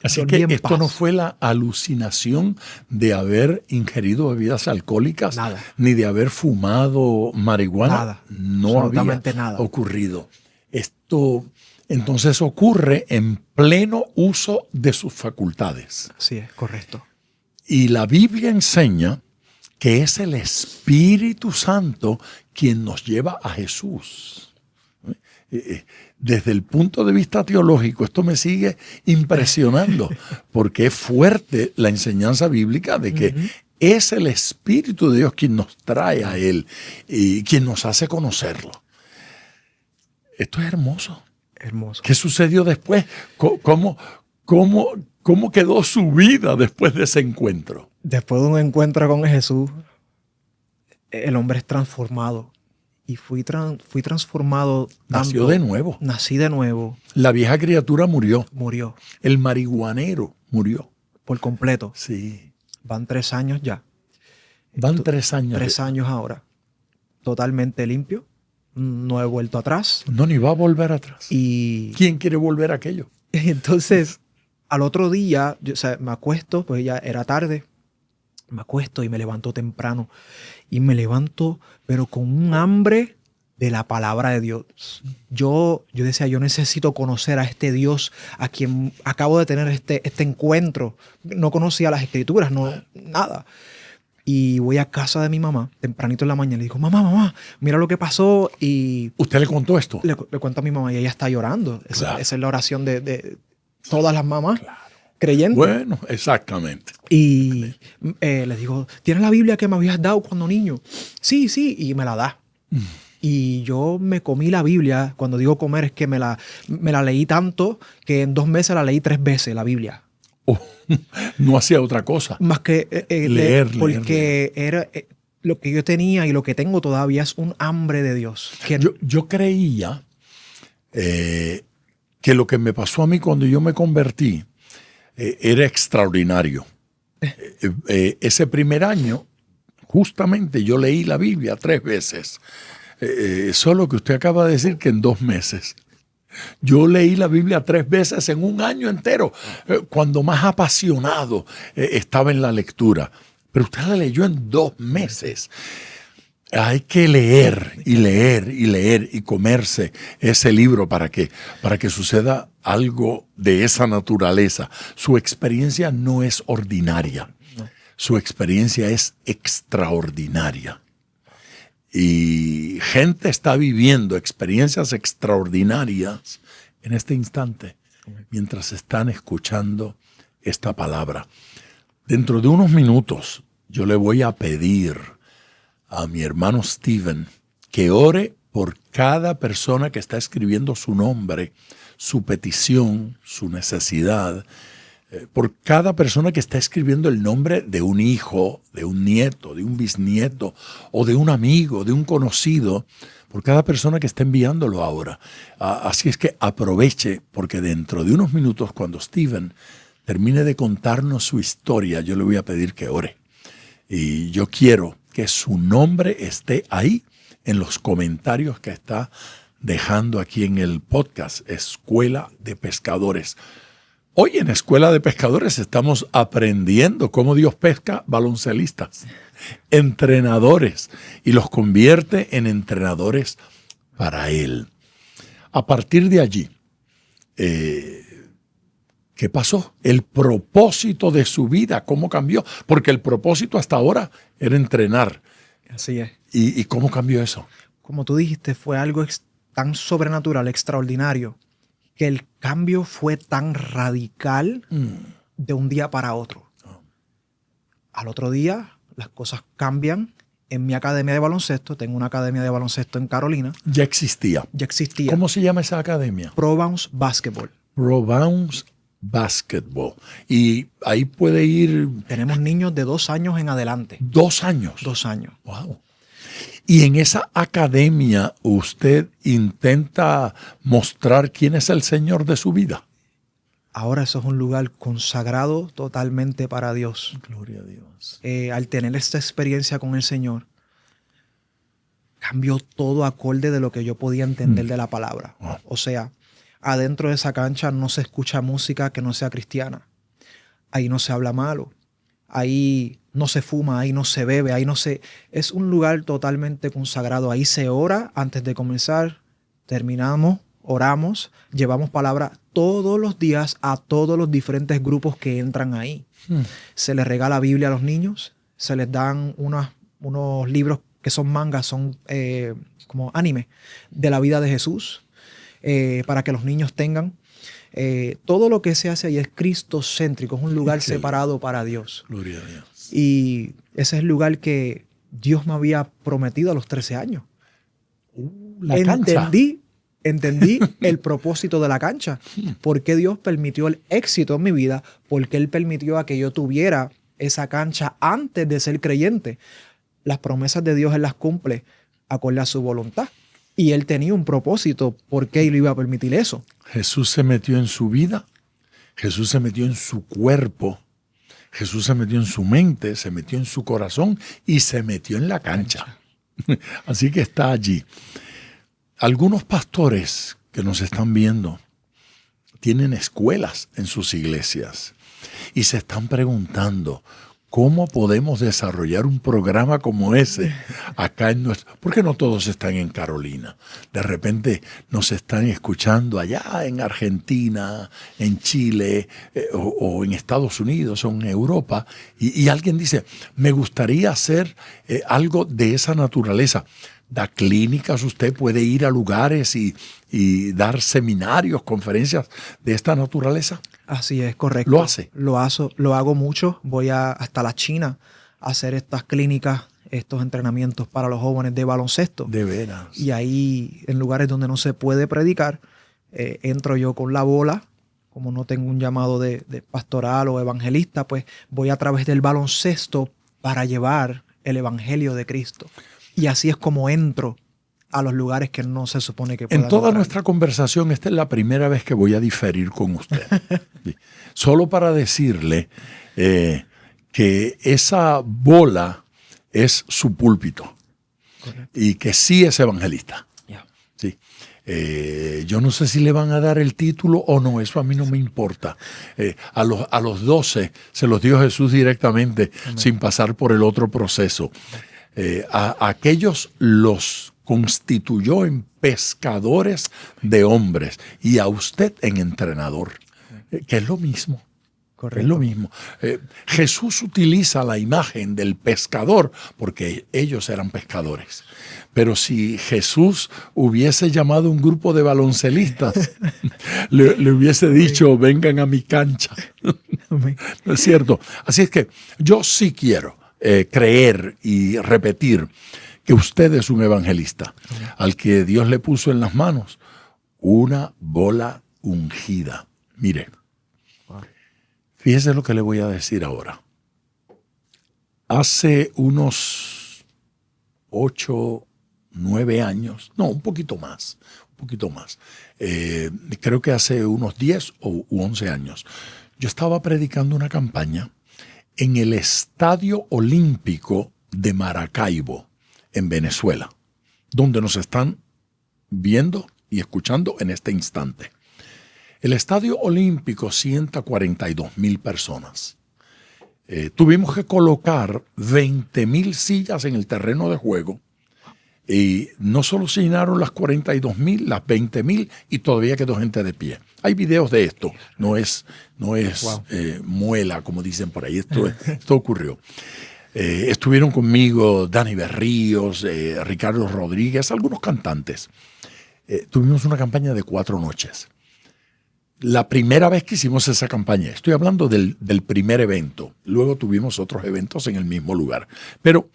así dormí que en esto paz. no fue la alucinación de haber ingerido bebidas alcohólicas, Nada. ni de haber fumado marihuana. Nada. No había Absolutamente nada. ocurrido. Esto entonces ocurre en pleno uso de sus facultades. Así es, correcto. Y la Biblia enseña que es el Espíritu Santo quien nos lleva a Jesús. Desde el punto de vista teológico, esto me sigue impresionando, porque es fuerte la enseñanza bíblica de que es el Espíritu de Dios quien nos trae a Él y quien nos hace conocerlo. Esto es hermoso. Hermoso. ¿Qué sucedió después? ¿Cómo quedó su vida después de ese encuentro? Después de un encuentro con Jesús, el hombre es transformado. Y fui transformado. Nació de nuevo. Nací de nuevo. La vieja criatura murió. Murió. El marihuanero murió. Por completo. Sí. Van 3 años ya. Van 3 años. 3 años ahora. Totalmente limpio. No he vuelto atrás. No, ni va a volver atrás. Y ¿Quién quiere volver a aquello? entonces, al otro día, me acuesto, pues ya era tarde. Me acuesto y me levanto temprano. Y me levanto, pero con un hambre de la palabra de Dios. Yo decía, yo necesito conocer a este Dios a quien acabo de tener este encuentro. No conocía las escrituras, nada. Y voy a casa de mi mamá, tempranito en la mañana, y le digo, mamá, mira lo que pasó. Y ¿usted le contó esto? le cuento a mi mamá y ella está llorando. Claro. Esa es la oración de todas las mamás creyentes. Bueno, exactamente. Y le digo, ¿tienes la Biblia que me habías dado cuando niño? Sí, y me la da. Y yo me comí la Biblia. Cuando digo comer es que me la leí tanto que en 2 meses la leí 3 veces, la Biblia. Oh, no hacía otra cosa. Más que leer. Porque era lo que yo tenía y lo que tengo todavía es un hambre de Dios. Yo creía que lo que me pasó a mí cuando yo me convertí era extraordinario. Ese primer año, justamente yo leí la Biblia 3 veces. Solo que usted acaba de decir que en 2 meses. Yo leí la Biblia 3 veces en un año entero, cuando más apasionado estaba en la lectura. Pero usted la leyó en 2 meses. Hay que leer y leer y leer y comerse ese libro para que suceda algo de esa naturaleza. Su experiencia no es ordinaria. Su experiencia es extraordinaria. Y gente está viviendo experiencias extraordinarias en este instante mientras están escuchando esta palabra. Dentro de unos minutos yo le voy a pedir a mi hermano Steven que ore por cada persona que está escribiendo su nombre, su petición, su necesidad, por cada persona que está escribiendo el nombre de un hijo, de un nieto, de un bisnieto o de un amigo, de un conocido, por cada persona que está enviándolo ahora. Así es que aproveche, porque dentro de unos minutos, cuando Steven termine de contarnos su historia, yo le voy a pedir que ore. Y yo quiero que su nombre esté ahí en los comentarios que está dejando aquí en el podcast Escuela de Pescadores. Hoy en Escuela de Pescadores estamos aprendiendo cómo Dios pesca baloncelistas, entrenadores, y los convierte en entrenadores para Él. A partir de allí, ¿qué pasó? El propósito de su vida, ¿cómo cambió? Porque el propósito hasta ahora era entrenar. Así es. ¿Y cómo cambió eso? Como tú dijiste, fue algo tan sobrenatural, extraordinario, que el cambio fue tan radical de un día para otro. Al otro día las cosas cambian. En mi academia de baloncesto, tengo una academia de baloncesto en Carolina. Ya existía. Ya existía. ¿Cómo se llama esa academia? Pro Bounce Basketball. Pro Bounce Basketball. Y ahí puede ir... Tenemos niños de 2 años en adelante. 2 años. 2 años. Wow. Y en esa academia usted intenta mostrar quién es el Señor de su vida. Ahora eso es un lugar consagrado totalmente para Dios. Gloria a Dios. Al tener esta experiencia con el Señor, cambió todo acorde de lo que yo podía entender de la palabra. Wow. O sea, adentro de esa cancha no se escucha música que no sea cristiana. Ahí no se habla malo. Ahí no se fuma, ahí no se bebe, ahí no se... Es un lugar totalmente consagrado. Ahí se ora antes de comenzar, terminamos, oramos, llevamos palabra todos los días a todos los diferentes grupos que entran ahí. Se les regala Biblia a los niños, se les dan unos libros que son mangas, son como anime de la vida de Jesús, para que los niños tengan. Todo lo que se hace ahí es cristocéntrico, es un lugar separado para Dios. Gloria a Dios. Y ese es el lugar que Dios me había prometido a los 13 años. La cancha. Entendí el propósito de la cancha. ¿Por qué Dios permitió el éxito en mi vida? Porque Él permitió a que yo tuviera esa cancha antes de ser creyente. Las promesas de Dios Él las cumple acorde a su voluntad. Y Él tenía un propósito. ¿Por qué Él iba a permitir eso? Jesús se metió en su vida, Jesús se metió en su cuerpo, Jesús se metió en su mente, se metió en su corazón y se metió en la cancha. Así que está allí. Algunos pastores que nos están viendo tienen escuelas en sus iglesias y se están preguntando cómo podemos desarrollar un programa como ese acá en nuestro... Porque no todos están en Carolina. De repente nos están escuchando allá en Argentina, en Chile, o en Estados Unidos o en Europa, y alguien dice, me gustaría hacer algo de esa naturaleza. Da clínicas, usted puede ir a lugares y dar seminarios, conferencias de esta naturaleza. Así es, correcto. ¿Lo hace? Lo hago mucho. Voy hasta la China a hacer estas clínicas, estos entrenamientos para los jóvenes de baloncesto. De veras. Y ahí, en lugares donde no se puede predicar, entro yo con la bola. Como no tengo un llamado de pastoral o evangelista, pues voy a través del baloncesto para llevar el evangelio de Cristo. Y así es como entro a los lugares que no se supone que pueda En toda entrar. nuestra conversación, esta es la primera vez que voy a diferir con usted. Sí. Solo para decirle que esa bola es su púlpito. Correcto. Y que sí es evangelista. Yeah. Sí. Yo no sé si le van a dar el título o no, eso a mí no me importa. A los 12 se los dio Jesús directamente, sin pasar por el otro proceso. A aquellos los constituyó en pescadores de hombres y a usted en entrenador, que es lo mismo. Correcto. Es lo mismo. Jesús utiliza la imagen del pescador porque ellos eran pescadores. Pero si Jesús hubiese llamado a un grupo de baloncelistas, le hubiese dicho, vengan a mi cancha. ¿No es cierto? Así es que yo sí quiero creer y repetir que usted es un evangelista, al que Dios le puso en las manos una bola ungida. Mire, fíjese lo que le voy a decir ahora. Hace unos 8, 9 años, no, un poquito más. Creo que hace unos 10 u 11 años, yo estaba predicando una campaña en el Estadio Olímpico de Maracaibo, en Venezuela, donde nos están viendo y escuchando en este instante. El Estadio Olímpico sienta 42,000 personas. Tuvimos que colocar 20,000 sillas en el terreno de juego y no solo se llenaron las 42,000, las 20,000 y todavía quedó gente de pie. Hay videos de esto, no es wow. Muela, como dicen por ahí, esto ocurrió. Estuvieron conmigo Dani Berríos, Ricardo Rodríguez, algunos cantantes. Tuvimos una campaña de 4 noches. la primera vez que hicimos esa campaña, estoy hablando del primer evento, luego tuvimos otros eventos en el mismo lugar, pero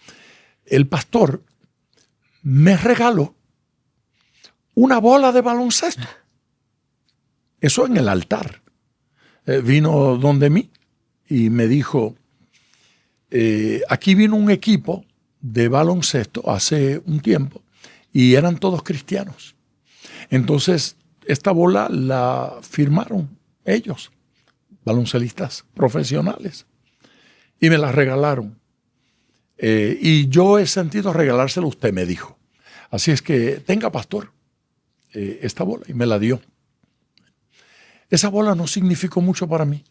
el pastor me regaló una bola de baloncesto. Eso en el altar. Vino donde mí y me dijo, aquí vino un equipo de baloncesto hace un tiempo y eran todos cristianos. Entonces, esta bola la firmaron ellos, baloncelistas profesionales, y me la regalaron. Y yo he sentido regalársela a usted, me dijo. Así es que tenga, pastor, esta bola, y me la dio. Esa bola no significó mucho para mí.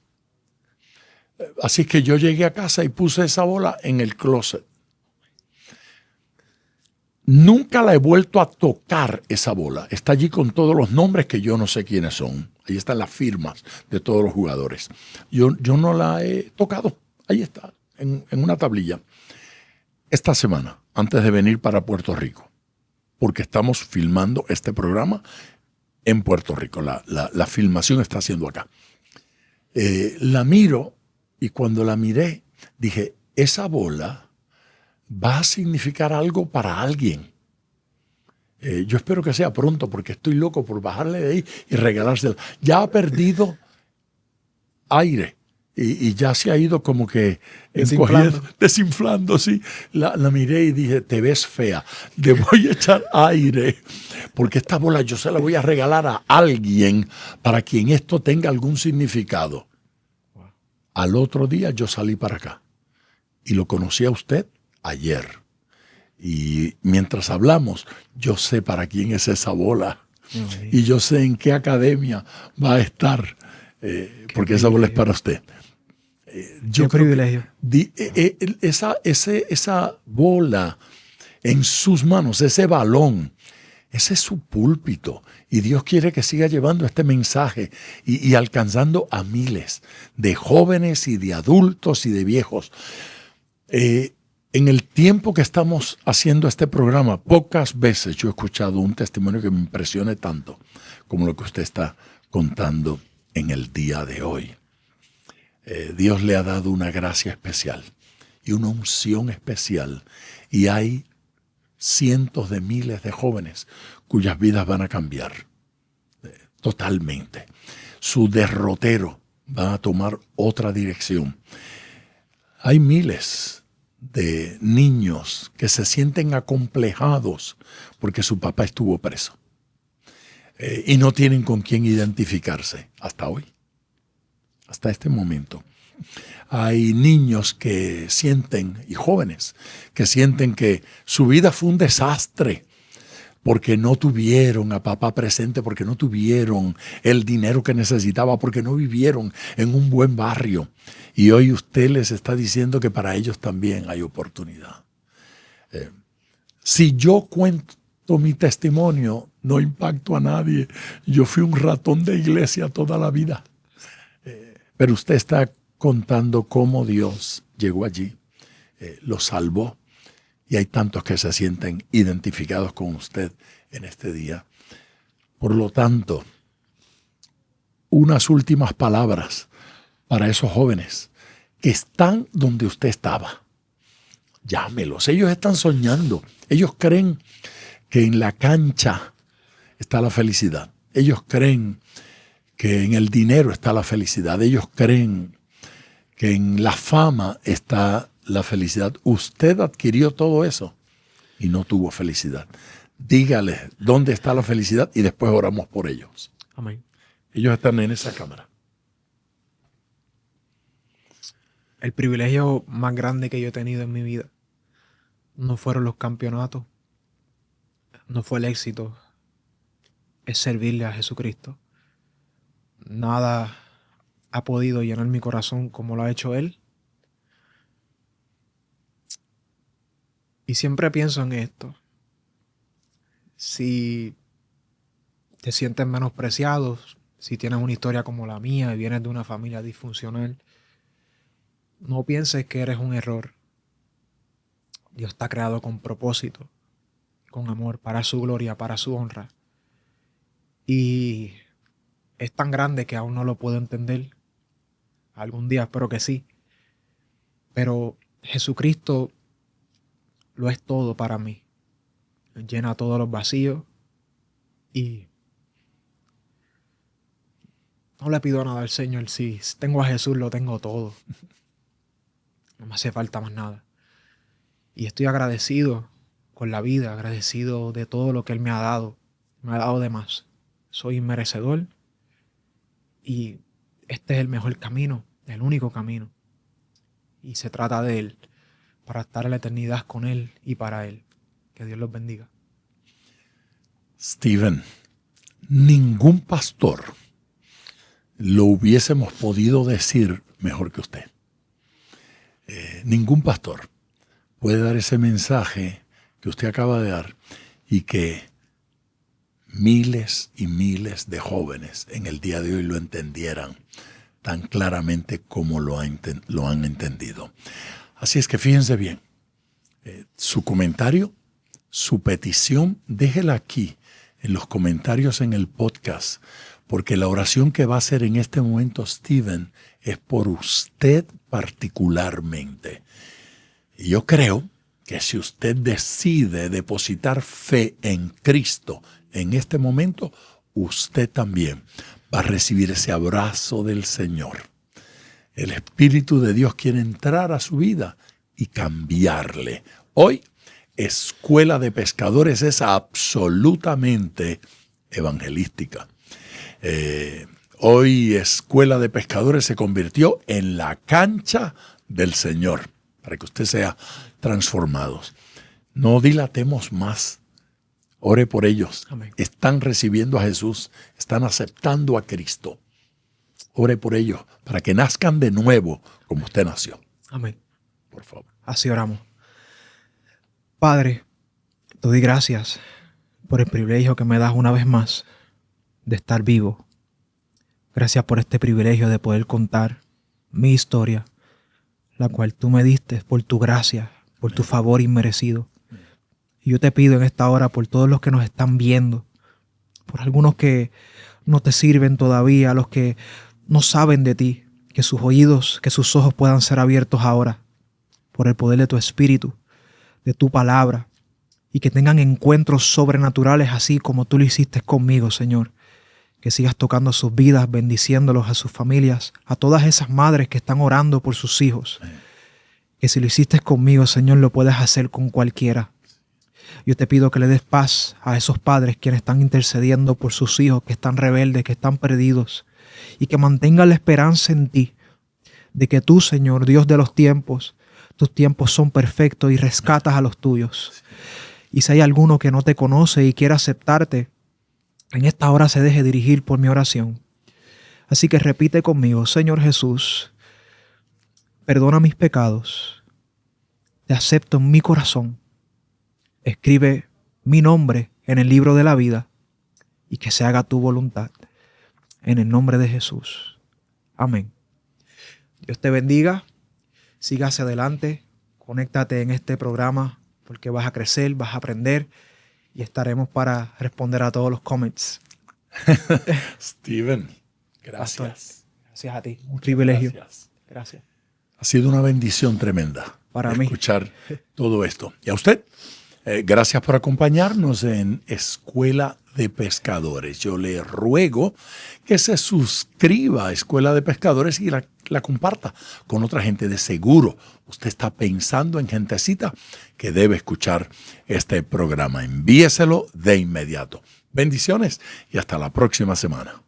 Así que yo llegué a casa y puse esa bola en el closet. Nunca la he vuelto a tocar, esa bola. Está allí con todos los nombres que yo no sé quiénes son. Ahí están las firmas de todos los jugadores. Yo no la he tocado. Ahí está, en una tablilla. Esta semana, antes de venir para Puerto Rico, porque estamos filmando este programa en Puerto Rico. La filmación está haciendo acá. La miro y cuando la miré, dije, esa bola va a significar algo para alguien. Yo espero que sea pronto porque estoy loco por bajarle de ahí y regalársela. Ya ha perdido aire y ya se ha ido como que desinflando, sí. La miré y dije, te ves fea, le voy a echar aire porque esta bola yo se la voy a regalar a alguien para quien esto tenga algún significado. Wow. Al otro día yo salí para acá y lo conocí a usted ayer. Y mientras hablamos, yo sé para quién es esa bola. Y yo sé en qué academia va a estar, porque esa bola es para usted. Qué privilegio. Esa bola en sus manos, ese balón, ese es su púlpito. Y Dios quiere que siga llevando este mensaje y alcanzando a miles de jóvenes y de adultos y de viejos. En el tiempo que estamos haciendo este programa, pocas veces yo he escuchado un testimonio que me impresione tanto como lo que usted está contando en el día de hoy. Dios le ha dado una gracia especial y una unción especial. Y hay cientos de miles de jóvenes cuyas vidas van a cambiar totalmente. Su derrotero va a tomar otra dirección. Hay miles de niños que se sienten acomplejados porque su papá estuvo preso y no tienen con quién identificarse hasta hoy, hasta este momento. Hay niños que sienten, y jóvenes, que sienten que su vida fue un desastre porque no tuvieron a papá presente, porque no tuvieron el dinero que necesitaba, porque no vivieron en un buen barrio. Y hoy usted les está diciendo que para ellos también hay oportunidad. Si yo cuento mi testimonio, no impacto a nadie. Yo fui un ratón de iglesia toda la vida. Pero usted está contando cómo Dios llegó allí, lo salvó. Y hay tantos que se sienten identificados con usted en este día. Por lo tanto, unas últimas palabras para esos jóvenes que están donde usted estaba. Llámelos. Ellos están soñando. Ellos creen que en la cancha está la felicidad. Ellos creen que en el dinero está la felicidad. Ellos creen que en la fama está la felicidad. Usted adquirió todo eso y no tuvo felicidad. Dígale dónde está la felicidad y después oramos por ellos. Amén. Ellos están en esa cámara. El privilegio más grande que yo he tenido en mi vida no fueron los campeonatos, no fue el éxito, es servirle a Jesucristo. Nada ha podido llenar mi corazón como lo ha hecho Él. Y siempre pienso en esto. Si te sientes menospreciado, si tienes una historia como la mía y vienes de una familia disfuncional, no pienses que eres un error. Dios te ha creado con propósito, con amor, para su gloria, para su honra. Y es tan grande que aún no lo puedo entender. Algún día espero que sí. Pero Jesucristo lo es todo para mí. Llena todos los vacíos y no le pido nada al Señor. Si tengo a Jesús, lo tengo todo. No me hace falta más nada. Y estoy agradecido con la vida, agradecido de todo lo que Él me ha dado. Me ha dado de más. Soy inmerecedor y este es el mejor camino, el único camino. Y se trata de Él, para estar en la eternidad con Él y para Él. Que Dios los bendiga. Steven, ningún pastor lo hubiésemos podido decir mejor que usted. Ningún pastor puede dar ese mensaje que usted acaba de dar y que miles y miles de jóvenes en el día de hoy lo entendieran tan claramente como lo han entendido. Así es que fíjense bien, su comentario, su petición, déjela aquí en los comentarios en el podcast, porque la oración que va a hacer en este momento Steven es por usted particularmente. Y yo creo que si usted decide depositar fe en Cristo en este momento, usted también va a recibir ese abrazo del Señor. El Espíritu de Dios quiere entrar a su vida y cambiarle. Hoy, Escuela de Pescadores es absolutamente evangelística. Hoy Escuela de Pescadores se convirtió en la cancha del Señor, para que usted sea transformado. No dilatemos más. Ore por ellos. Amén. Están recibiendo a Jesús, están aceptando a Cristo. Ore por ellos, para que nazcan de nuevo como usted nació. Amén. Por favor. Así oramos. Padre, te doy gracias por el privilegio que me das una vez más de estar vivo. Gracias por este privilegio de poder contar mi historia, la cual tú me diste por tu gracia, por tu favor inmerecido. Y yo te pido en esta hora por todos los que nos están viendo, por algunos que no te sirven todavía, los que no saben de ti, que sus oídos, que sus ojos puedan ser abiertos ahora por el poder de tu Espíritu, de tu palabra, y que tengan encuentros sobrenaturales así como tú lo hiciste conmigo, Señor. Que sigas tocando sus vidas, bendiciéndolos a sus familias, a todas esas madres que están orando por sus hijos. Que si lo hiciste conmigo, Señor, lo puedes hacer con cualquiera. Yo te pido que le des paz a esos padres quienes están intercediendo por sus hijos, que están rebeldes, que están perdidos, y que mantengan la esperanza en ti, de que tú, Señor, Dios de los tiempos, tus tiempos son perfectos y rescatas a los tuyos. Y si hay alguno que no te conoce y quiere aceptarte, en esta hora se deje dirigir por mi oración. Así que repite conmigo: Señor Jesús, perdona mis pecados, te acepto en mi corazón, escribe mi nombre en el libro de la vida y que se haga tu voluntad. En el nombre de Jesús. Amén. Dios te bendiga. Siga hacia adelante. Conéctate en este programa porque vas a crecer, vas a aprender y estaremos para responder a todos los comments. Steven, gracias. Pastor, gracias a ti. Un privilegio. Gracias. Ha sido una bendición tremenda Para mí. escuchar todo esto. Y a usted, gracias por acompañarnos en Escuela de Pescadores. Yo le ruego que se suscriba a Escuela de Pescadores y la comparta con otra gente. De seguro usted está pensando en gentecita que debe escuchar este programa. Envíeselo de inmediato. Bendiciones y hasta la próxima semana.